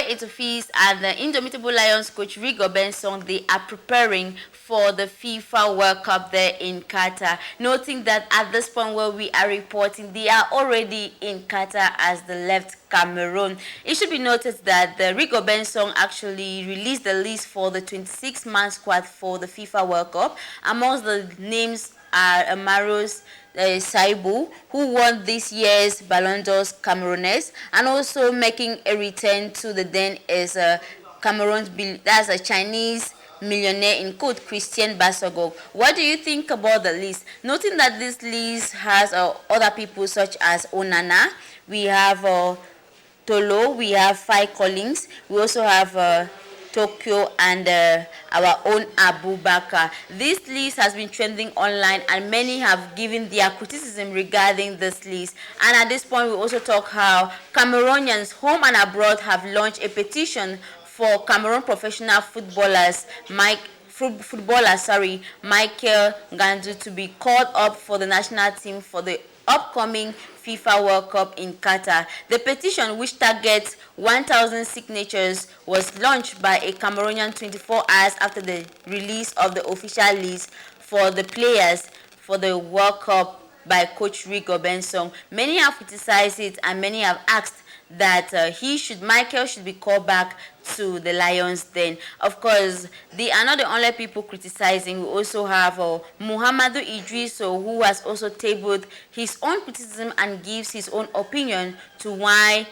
Etofis and the Indomitable Lions coach Rigobert, they are preparing for the FIFA World Cup there in Qatar. Noting that at this point where we are reporting, they are already in Qatar as they left Cameroon. It should be noted that the Rigobert actually released the list for the 26-man squad for the FIFA World Cup. Amongst the names are Amaros Saibu, who won this year's Ballon d'Or Cameroonese, and also making a return to the den is Cameroon's, that's a Chinese millionaire in code, Christian Basogog. What do you think about the list? Noting that this list has other people such as Onana, we have Tolo, we have Fai Collins, we also have Tokyo, and our own Abu Bakar. This list has been trending online and many have given their criticism regarding this list. And at this point we also talk how Cameroonians home and abroad have launched a petition for Cameroon professional footballers Michael Gandu to be called up for the national team for the upcoming FIFA World Cup in Qatar. The petition, which targets 1,000 signatures, was launched by a Cameroonian 24 hours after the release of the official list for the players for the World Cup by coach Rigobert. Many have criticized it and many have asked that Michael should be called back to the Lions then. Of course, they are not the only people criticizing. We also have Muhammadu Idriso, who has also tabled his own criticism and gives his own opinion to why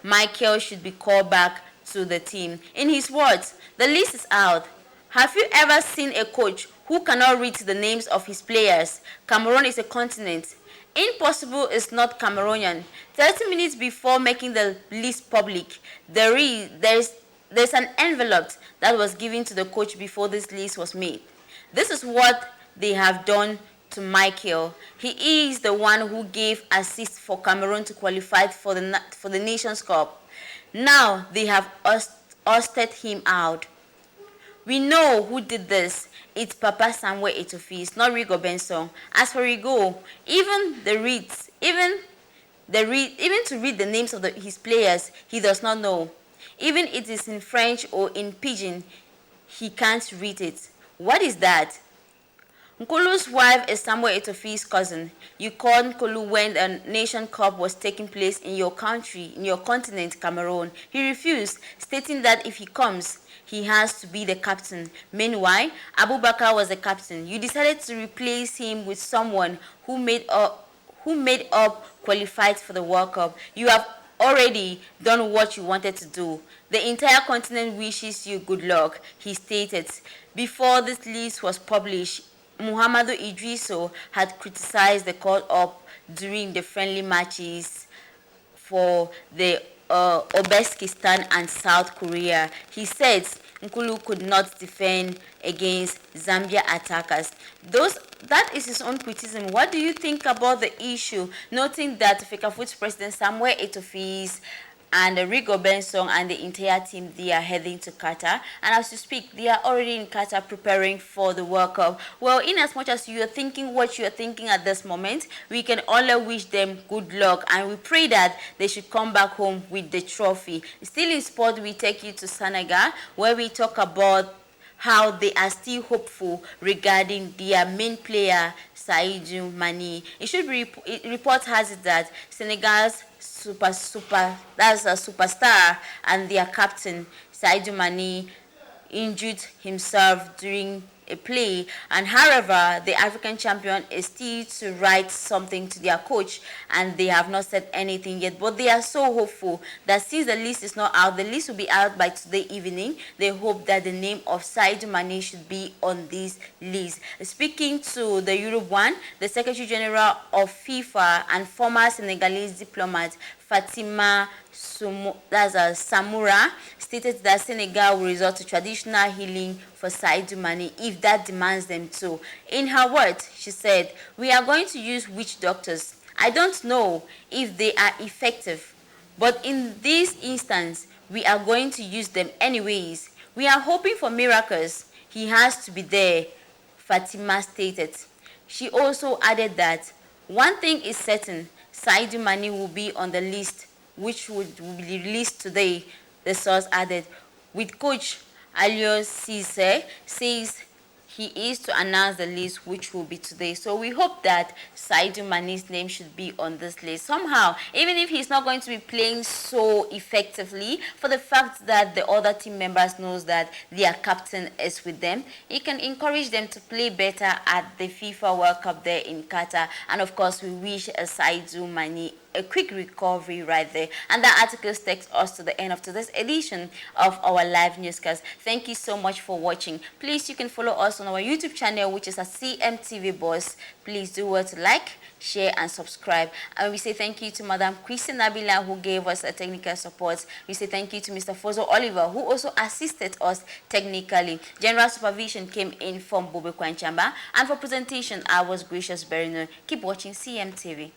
Michael should be called back to the team. In his words, the list is out. Have you ever seen a coach who cannot read the names of his players? Cameroon is a continent. Impossible is not Cameroonian. 30 minutes before making the list public, there's an envelope that was given to the coach before this list was made. This is what they have done to Michael. He is the one who gave assist for Cameroon to qualify for the Nations Cup. Now they have ousted him out. We know who did this. It's Papa Samuel Etofis, not Rigobert. As for Rigo, even to read the names of his players, he does not know. Even it is in French or in Pidgin, he can't read it. What is that? Nkulu's wife is Samuel Etofis' cousin. You called Nkulu when the Nation Cup was taking place in your country, in your continent, Cameroon. He refused, stating that if he comes, he has to be the captain. Meanwhile, Abu Bakar was the captain. You decided to replace him with someone who made up qualified for the World Cup. You have already done what you wanted to do. The entire continent wishes you good luck, he stated. Before this list was published, Muhammadu Idriso had criticized the call-up during the friendly matches for the Uzbekistan and South Korea. He said Nkulu could not defend against Zambia attackers. That is his own criticism. What do you think about the issue? Noting that Fecafoot's president Samuel Etofis and Rigobert and the entire team, they are heading to Qatar. And as you speak, they are already in Qatar preparing for the World Cup. Well, in as much as you are thinking what you are thinking at this moment, we can only wish them good luck. And we pray that they should come back home with the trophy. Still in sport, we take you to Senegal, where we talk about how they are still hopeful regarding their main player, Sadio Mane. Report has it that Senegal's that's a superstar and their captain, Sadio Mane, injured himself during a play, and however the African champion is still to write something to their coach and they have not said anything yet, but they are so hopeful that since the list is not out, the list will be out by today evening. They hope that the name of Sadio Mane should be on this list. Speaking to the Europe One, the Secretary General of FIFA and former Senegalese diplomat Fatima Samoura stated that Senegal will resort to traditional healing for Sadio Mane if that demands them to. In her words, she said, "We are going to use witch doctors. I don't know if they are effective, but in this instance, we are going to use them anyways. We are hoping for miracles. He has to be there," Fatima stated. She also added that one thing is certain, Sadio Mane will be on the list, which would be released today. The source added, with coach Alios Cisse says he is to announce the list, which will be today. So we hope that Sadio Mane's name should be on this list somehow, even if he's not going to be playing so effectively, for the fact that the other team members knows that their captain is with them. He can encourage them to play better at the FIFA World Cup there in Qatar. And of course, we wish Sadio Mane a quick recovery right there. And that article takes us to the end of today's edition of our live newscast. Thank you so much for watching. Please, you can follow us on our YouTube channel, which is at CMTV Buzz. Please do well to like, share, and subscribe. And we say thank you to Madam Christine Nabila, who gave us a technical support. We say thank you to Mr. Fozo Oliver, who also assisted us technically. General supervision came in from Bobe Kwanchamba, and for presentation, I was Gracious Berinyu. Keep watching CMTV.